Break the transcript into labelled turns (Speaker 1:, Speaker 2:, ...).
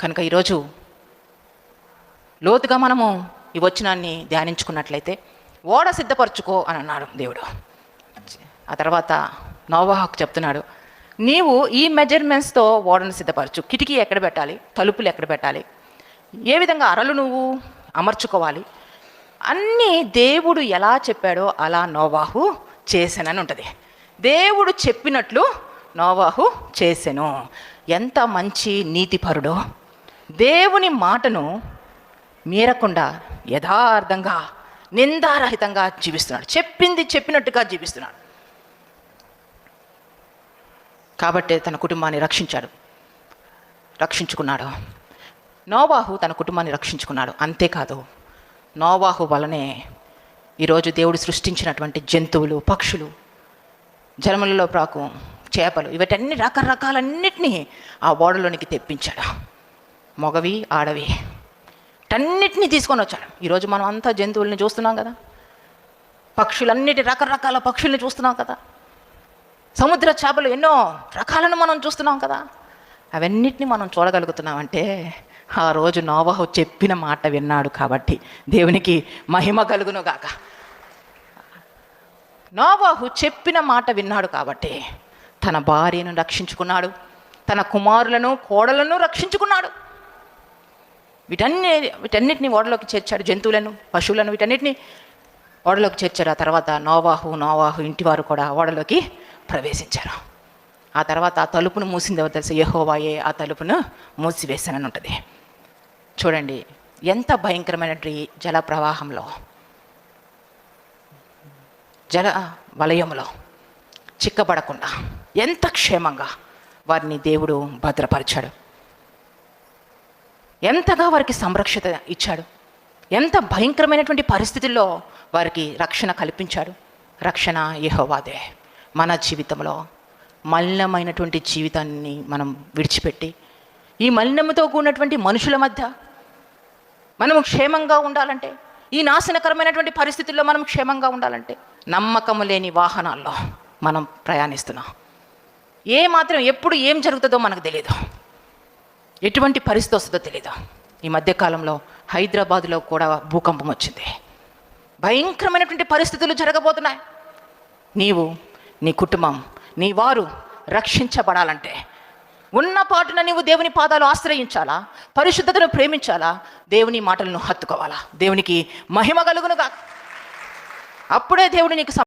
Speaker 1: కనుక ఈరోజు లోతుగా మనము ఈ వచనాన్ని ధ్యానించుకున్నట్లయితే ఓడ సిద్ధపరచుకో అని అన్నాడు దేవుడు. ఆ తర్వాత నోవాహుకు చెప్తున్నాడు, నీవు ఈ మెజర్మెంట్స్తో ఓడను సిద్ధపరచు. కిటికీ ఎక్కడ పెట్టాలి, తలుపులు ఎక్కడ పెట్టాలి, ఏ విధంగా అరలు నువ్వు అమర్చుకోవాలి, అన్నీ దేవుడు ఎలా చెప్పాడో అలా నోవాహు చేశానని ఉంటుంది. దేవుడు చెప్పినట్లు నోవాహు చేసెను. ఎంత మంచి నీతిపరుడో, దేవుని మాటను మీరకుండా యథార్థంగా నిందారహితంగా జీవిస్తున్నాడు. చెప్పింది చెప్పినట్టుగా జీవిస్తున్నాడు. కాబట్టి తన కుటుంబాన్ని రక్షించుకున్నాడు. నోవాహు తన కుటుంబాన్ని రక్షించుకున్నాడు. అంతేకాదు, నోవాహు వలనే ఈరోజు దేవుడు సృష్టించినటువంటి జంతువులు, పక్షులు, జలములలో ప్రాకు చేపలు, వీటన్ని రకరకాలన్నిటినీ ఆ ఓడలోనికి తెప్పించాడు. మగవి, ఆడవి అన్నిటినీ తీసుకొని వచ్చాడు. ఈరోజు మనం అంతా జంతువుల్ని చూస్తున్నాం కదా, పక్షులన్నిటి రకరకాల పక్షుల్ని చూస్తున్నాం కదా, సముద్ర చేపలు ఎన్నో రకాలను మనం చూస్తున్నాం కదా. అవన్నిటిని మనం చూడగలుగుతున్నామంటే ఆ రోజు నోవాహు చెప్పిన మాట విన్నాడు కాబట్టి దేవునికి మహిమ కలుగును గాక. నోవాహు చెప్పిన మాట విన్నాడు కాబట్టి తన భార్యను రక్షించుకున్నాడు, తన కుమారులను, కోడలను రక్షించుకున్నాడు. వీటన్నిటిని ఓడలోకి చేర్చాడు. జంతువులను, పశువులను, వీటన్నిటిని ఓడలోకి చేర్చారు. ఆ తర్వాత నోవాహు ఇంటివారు కూడా ఓడలోకి ప్రవేశించారు. ఆ తర్వాత ఆ తలుపును మూసింది ఎవరు తెలుసు? యెహోవాయే ఆ తలుపును మూసివేశానని ఉంటుంది. చూడండి, ఎంత భయంకరమైనటువంటి జల ప్రవాహంలో, జల వలయంలో చిక్కబడకుండా ఎంత క్షేమంగా వారిని దేవుడు భద్రపరిచాడు, ఎంతగా వారికి సంరక్షణ ఇచ్చాడు, ఎంత భయంకరమైనటువంటి పరిస్థితుల్లో వారికి రక్షణ కల్పించాడు. రక్షణ యెహోవాదే. మన జీవితంలో మలినమైనటువంటి జీవితాన్ని మనం విడిచిపెట్టి ఈ మలినంతో కూడినటువంటి మనుషుల మధ్య మనము క్షేమంగా ఉండాలంటే, ఈ నాశనకరమైనటువంటి పరిస్థితుల్లో మనం క్షేమంగా ఉండాలంటే, నమ్మకము లేని వాహనాల్లో మనం ప్రయాణిస్తున్నాం. ఎప్పుడు ఏం జరుగుతుందో మనకు తెలియదు, ఎటువంటి పరిస్థితి వస్తుందో తెలియదు. ఈ మధ్యకాలంలో హైదరాబాదులో కూడా భూకంపం వచ్చింది. భయంకరమైనటువంటి పరిస్థితులు జరగబోతున్నాయి. నీవు, నీ కుటుంబం, నీ వారు రక్షించబడాలంటే ఉన్న పాటున నీవు దేవుని పాదాలు ఆశ్రయించాలా, పరిశుద్ధతను ప్రేమించాలా, దేవుని మాటలను హత్తుకోవాలా. దేవునికి మహిమ కలుగునుగా. అప్పుడే దేవుడు నీకు